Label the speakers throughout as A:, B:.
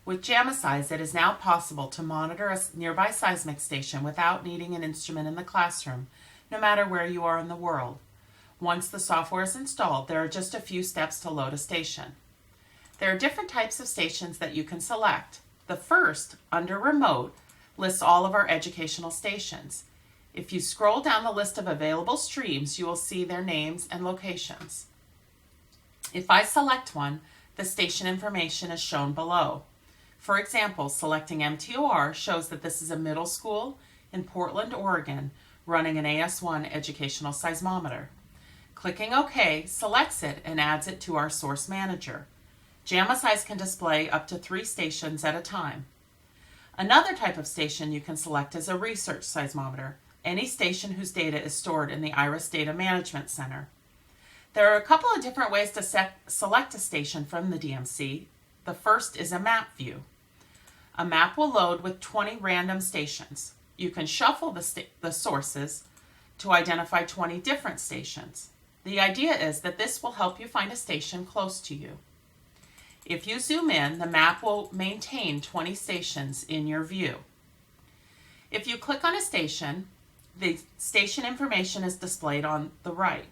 A: With Jamaseis, it is now possible to monitor a nearby seismic station without needing an instrument in the classroom, no matter where you are in the world. Once the software is installed, there are just a few steps to load a station. There are different types of stations that you can select. The first, under Remote, lists all of our educational stations. If you scroll down the list of available streams, you will see their names and locations. If I select one, the station information is shown below. For example, selecting MTOR shows that this is a middle school in Portland, Oregon, running an AS1 educational seismometer. Clicking OK selects it and adds it to our source manager. Jamaseis can display up to 3 stations at a time. Another type of station you can select is a research seismometer, any station whose data is stored in the IRIS Data Management Center. There are a couple of different ways to select a station from the DMC. The first is a map view. A map will load with 20 random stations. You can shuffle the sources to identify 20 different stations. The idea is that this will help you find a station close to you. If you zoom in, the map will maintain 20 stations in your view. If you click on a station, the station information is displayed on the right.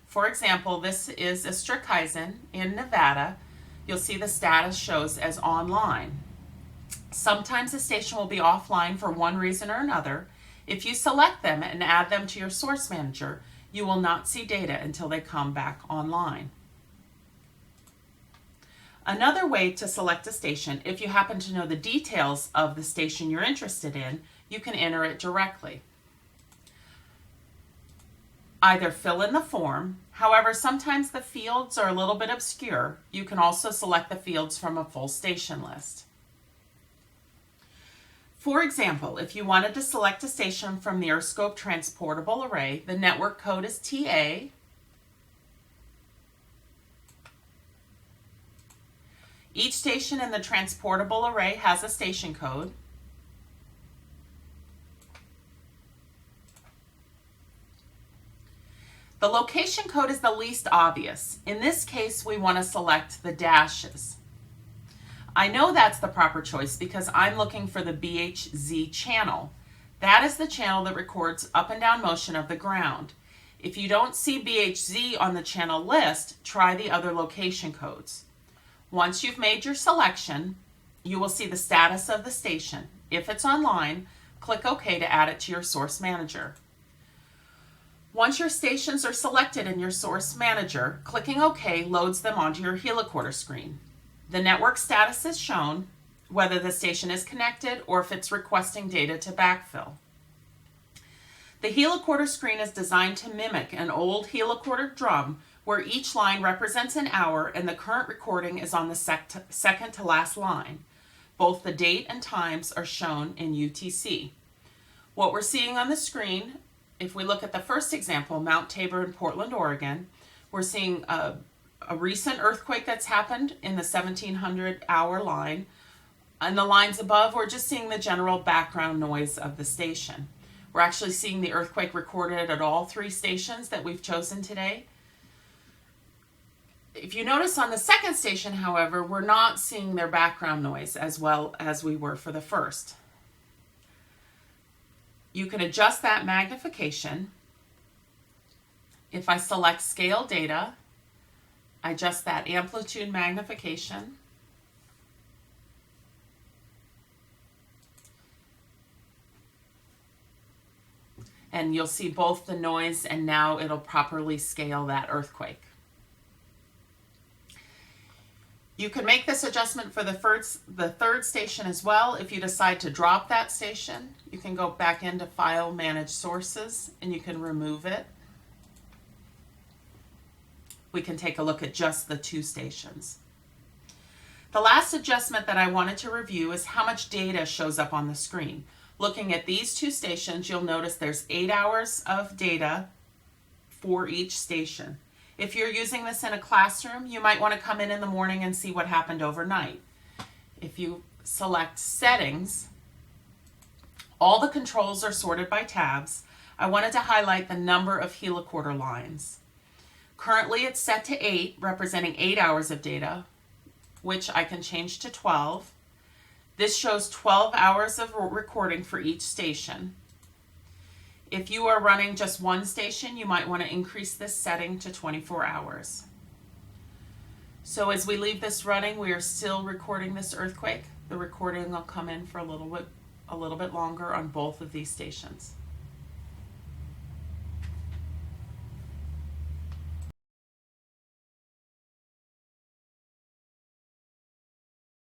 A: For example, this is a Strykeisen in Nevada. You'll see the status shows as online. Sometimes a station will be offline for one reason or another. If you select them and add them to your source manager, you will not see data until they come back online. Another way to select a station, if you happen to know the details of the station you're interested in, you can enter it directly. Either fill in the form. However, sometimes the fields are a little bit obscure. You can also select the fields from a full station list. For example, if you wanted to select a station from the Earthscope Transportable Array, the network code is TA. Each station in the transportable array has a station code. The location code is the least obvious. In this case, we want to select the dashes. I know that's the proper choice because I'm looking for the BHZ channel. That is the channel that records up and down motion of the ground. If you don't see BHZ on the channel list, try the other location codes. Once you've made your selection, you will see the status of the station. If it's online, click OK to add it to your source manager. Once your stations are selected in your source manager, clicking OK loads them onto your helicorder screen. The network status is shown, whether the station is connected or if it's requesting data to backfill. The helicorder screen is designed to mimic an old helicorder drum where each line represents an hour and the current recording is on the second to last line. Both the date and times are shown in UTC. What we're seeing on the screen, if we look at the first example, Mount Tabor in Portland, Oregon, we're seeing a recent earthquake that's happened in the 1700 hour line. On the lines above, we're just seeing the general background noise of the station. We're actually seeing the earthquake recorded at all 3 stations that we've chosen today. If you notice on the second station, however, we're not seeing their background noise as well as we were for the first. You can adjust that magnification. If I select Scale Data, I adjust that amplitude magnification. And you'll see both the noise and now it'll properly scale that earthquake. You can make this adjustment for the third station as well. If you decide to drop that station, you can go back into File, Manage Sources, and you can remove it. We can take a look at just the 2 stations. The last adjustment that I wanted to review is how much data shows up on the screen. Looking at these 2 stations, you'll notice there's 8 hours of data for each station. If you're using this in a classroom, you might want to come in the morning and see what happened overnight. If you select Settings, all the controls are sorted by tabs. I wanted to highlight the number of helicorder lines. Currently it's set to 8, representing 8 hours of data. which I can change to 12. This shows 12 hours of recording for each station. If you are running just one station, you might want to increase this setting to 24 hours. So as we leave this running, we are still recording this earthquake. The recording will come in for a little bit longer on both of these stations.